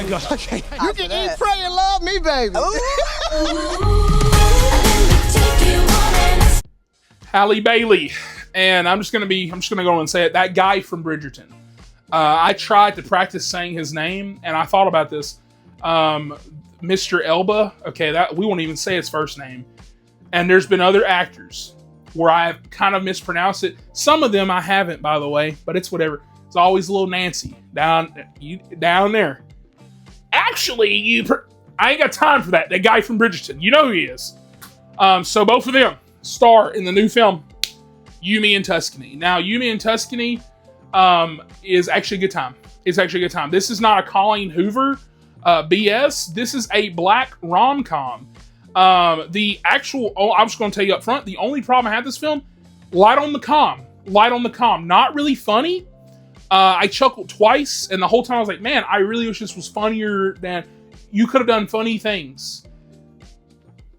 my God. Okay. You can eat, pray, and love me, baby. Halle Bailey. And I'm just gonna go on and say it. That guy from Bridgerton. I tried to practice saying his name, and I thought about this. Mr. Elba. Okay, that we won't even say his first name. And there's been other actors where I've kind of mispronounced it. Some of them I haven't, by the way, but it's whatever. It's always little Nancy down there. Actually, I ain't got time for that. That guy from Bridgerton, you know who he is. So both of them star in the new film, Yumi and Tuscany. Now, Yumi and Tuscany is actually a good time. It's actually a good time. This is not a Colleen Hoover BS. This is a black rom-com. I'm just going to tell you up front, the only problem I had with this film, light on the calm. Not really funny. I chuckled twice, and the whole time I was like, man, I really wish this was funnier than... You could have done funny things.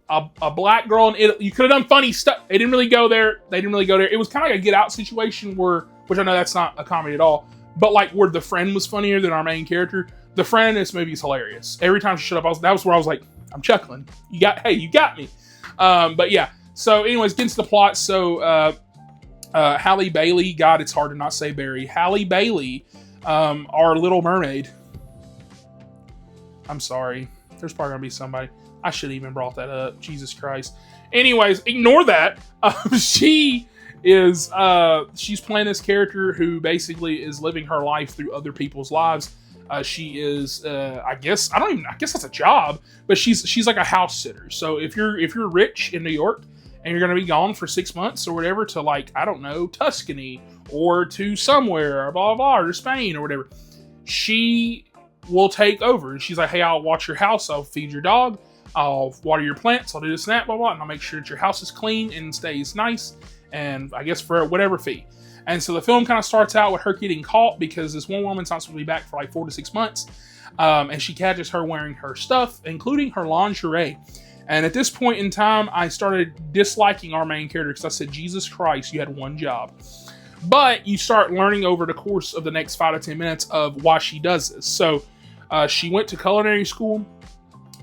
A black girl in Italy, you could have done funny stuff. They didn't really go there. It was kind of like a Get Out situation which I know that's not a comedy at all, but like where the friend was funnier than our main character. The friend in this movie is hilarious. Every time she showed up, that was where I was like, I'm chuckling. You got me. But yeah. So anyways, getting to the plot. So Halle Bailey, God, it's hard to not say Barry. Halle Bailey, our Little Mermaid. I'm sorry. There's probably gonna be somebody. I should have even brought that up. Jesus Christ. Anyways, ignore that. She's playing this character who basically is living her life through other people's lives. She is, I guess that's a job, but she's like a house sitter. So if you're rich in New York and you're going to be gone for 6 months or whatever to, like, I don't know, Tuscany or to somewhere or blah, blah, blah, or Spain or whatever, she will take over. She's like, hey, I'll watch your house. I'll feed your dog. I'll water your plants. I'll do this and that, blah, blah, and I'll make sure that your house is clean and stays nice. And I guess for whatever fee. And so the film kind of starts out with her getting caught because this one woman's not supposed to be back for like 4 to 6 months. And she catches her wearing her stuff, including her lingerie. And at this point in time, I started disliking our main character because I said, Jesus Christ, you had one job. But you start learning over the course of the next 5 to 10 minutes of why she does this. So she went to culinary school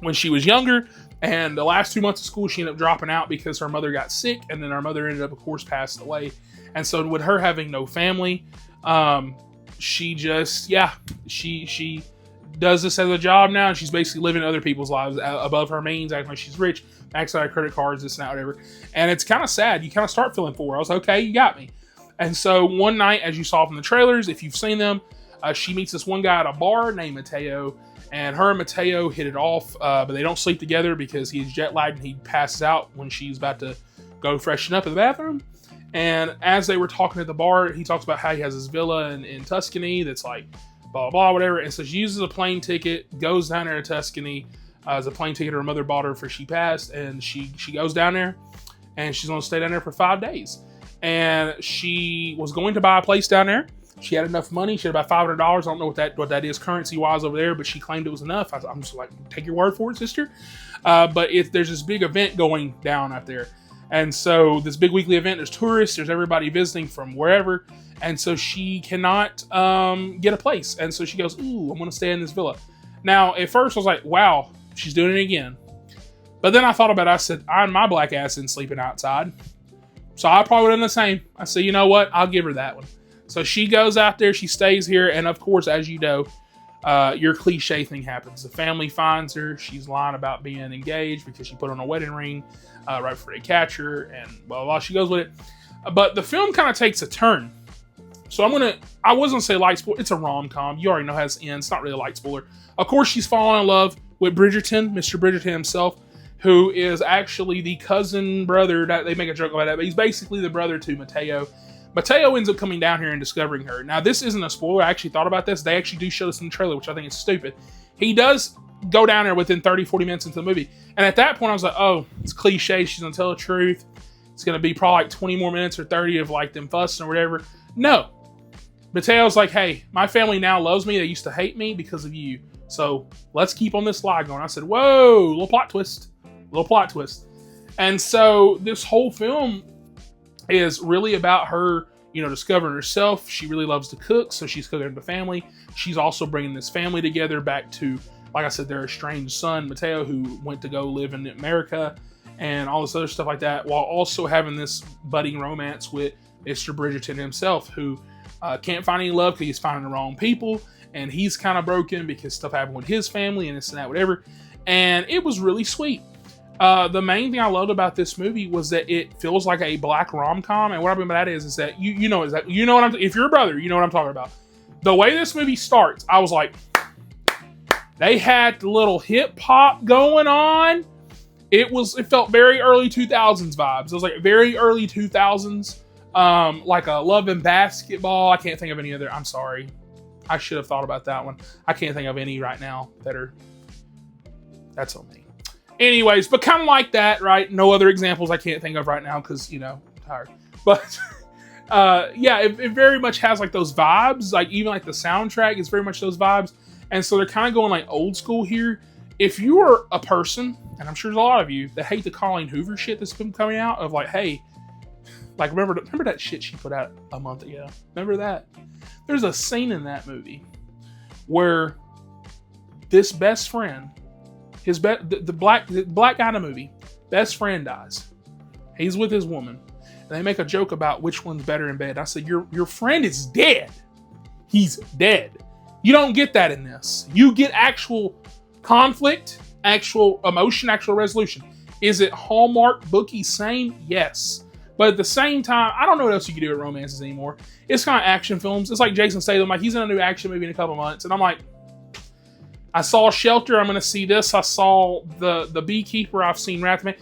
when she was younger. And the last 2 months of school, she ended up dropping out because her mother got sick. And then her mother ended up, of course, passed away. And so with her having no family, she just, she does this as a job now. And she's basically living other people's lives above her means, acting like she's rich, maxing out credit cards, this and that, whatever. And it's kind of sad. You kind of start feeling for her. I was like, okay, you got me. And so one night, as you saw from the trailers, if you've seen them, she meets this one guy at a bar named Mateo. And her and Mateo hit it off, but they don't sleep together because he's jet lagged and he passes out when she's about to go freshen up in the bathroom. And as they were talking at the bar, he talks about how he has his villa in Tuscany that's like blah, blah, whatever. And so she uses a plane ticket, goes down there to Tuscany as a plane ticket her mother bought her for she passed. And she goes down there and she's going to stay down there for 5 days. And she was going to buy a place down there. She had enough money. She had about $500. I don't know what that is currency-wise over there, but she claimed it was enough. I'm just like, take your word for it, sister. But there's this big event going down out there. And so this big weekly event, there's tourists, there's everybody visiting from wherever. And so she cannot get a place. And so she goes, ooh, I'm going to stay in this villa. Now, at first I was like, wow, she's doing it again. But then I thought about it. I said, my black ass isn't sleeping outside. So I probably would have done the same. I said, you know what? I'll give her that one. So she goes out there, she stays here, and of course, as you know, your cliche thing happens. The family finds her, she's lying about being engaged because she put on a wedding ring right before they catch her, and blah, blah, blah. She goes with it. But the film kind of takes a turn. So I wasn't going to say light spoiler, it's a rom-com. You already know how this ends, it's not really a light spoiler. Of course, she's falling in love with Bridgerton, Mr. Bridgerton himself, who is actually the cousin brother, that they make a joke about that, but he's basically the brother to Mateo. Mateo ends up coming down here and discovering her. Now, this isn't a spoiler. I actually thought about this. They actually do show this in the trailer, which I think is stupid. He does go down there within 30, 40 minutes into the movie. And at that point, I was like, oh, it's cliche. She's going to tell the truth. It's going to be probably like 20 more minutes or 30 of like them fussing or whatever. No. Mateo's like, hey, my family now loves me. They used to hate me because of you. So let's keep on this lie going. I said, whoa, little plot twist. And so this whole film is really about her discovering herself. She really loves to cook, so she's cooking for the family. She's also bringing this family together back to, like I said, their estranged son, Mateo, who went to go live in America and all this other stuff like that, while also having this budding romance with Mr. Bridgerton himself, who can't find any love because he's finding the wrong people, and he's kind of broken because stuff happened with his family and this and that, whatever. And it was really sweet. The main thing I loved about this movie was that it feels like a black rom-com, and what I mean by that is that if you're a brother, you know what I'm talking about. The way this movie starts, I was like, they had the little hip hop going on. It felt very early 2000s vibes. It was like very early 2000s, like a Love and Basketball. I can't think of any other. I'm sorry, I should have thought about that one. I can't think of any right now that are. That's on me. Anyways, but kind of like that, right? No other examples I can't think of right now because, tired. But, yeah, it very much has, like, those vibes. Like, even, like, the soundtrack is very much those vibes. And so they're kind of going, like, old school here. If you are a person, and I'm sure there's a lot of you, that hate the Colleen Hoover shit that's been coming out of, like, hey, like, remember that shit she put out a month ago? Remember that? There's a scene in that movie where this best friend... the black guy in the movie, best friend dies. He's with his woman. And they make a joke about which one's better in bed. I said, your friend is dead. He's dead. You don't get that in this. You get actual conflict, actual emotion, actual resolution. Is it Hallmark bookie same? Yes. But at the same time, I don't know what else you can do with romances anymore. It's kind of action films. It's like Jason Statham. Like, he's in a new action movie in a couple months. And I'm like, I saw Shelter. I'm going to see this. I saw the Beekeeper. I've seen Wrath of Man.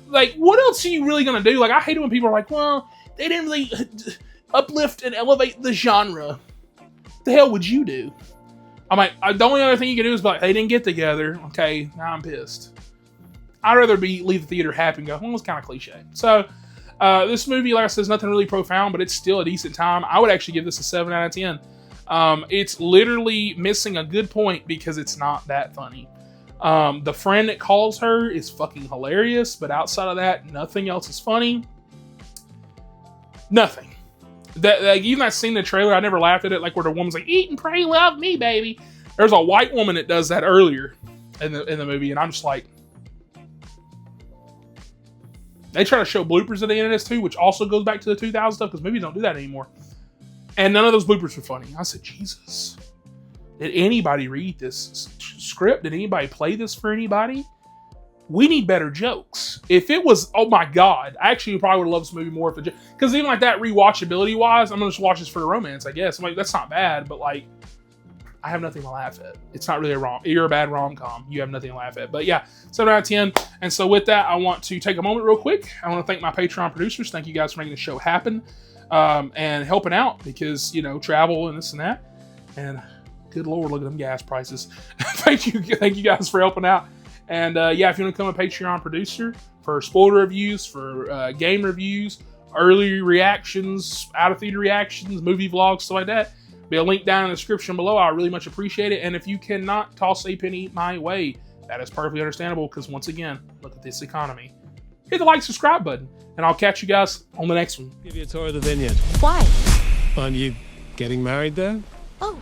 Like, what else are you really going to do? Like, I hate it when people are like, well, they didn't really uplift and elevate the genre. What the hell would you do? I'm like, the only other thing you can do is be like, they didn't get together. Okay, now I'm pissed. I'd rather leave the theater happy and go, well, it's kind of cliche. So, this movie, like I said, is nothing really profound, but it's still a decent time. I would actually give this a 7 out of 10. It's literally missing a good point because it's not that funny. The friend that calls her is fucking hilarious, but outside of that, nothing else is funny. Nothing. Even that scene in the trailer, I never laughed at it, like where the woman's like, eat and pray, love me, baby. There's a white woman that does that earlier in the movie, and I'm just like, they try to show bloopers at the end of this too, which also goes back to the 2000 stuff, because movies don't do that anymore. And none of those bloopers were funny. I said, Jesus, did anybody read this script? Did anybody play this for anybody? We need better jokes. If it was, oh my God, I actually probably would have loved this movie more if it, because even like that rewatchability wise, I'm going to just watch this for the romance, I guess. I'm like, that's not bad, but like, I have nothing to laugh at. It's not really you're a bad rom-com. You have nothing to laugh at. But yeah, 7 out of 10. And so with that, I want to take a moment real quick. I want to thank my Patreon producers. Thank you guys for making the show happen. And helping out because, travel and this and that. And good Lord, look at them gas prices. Thank you guys for helping out. And yeah, if you want to become a Patreon producer for spoiler reviews, for game reviews, early reactions, out of theater reactions, movie vlogs, stuff like that, be a link down in the description below. I really much appreciate it. And if you cannot toss a penny my way, that is perfectly understandable because once again, look at this economy. Hit the like, subscribe button, and I'll catch you guys on the next one. Give you a tour of the vineyard. Why? Aren't you getting married there? Oh.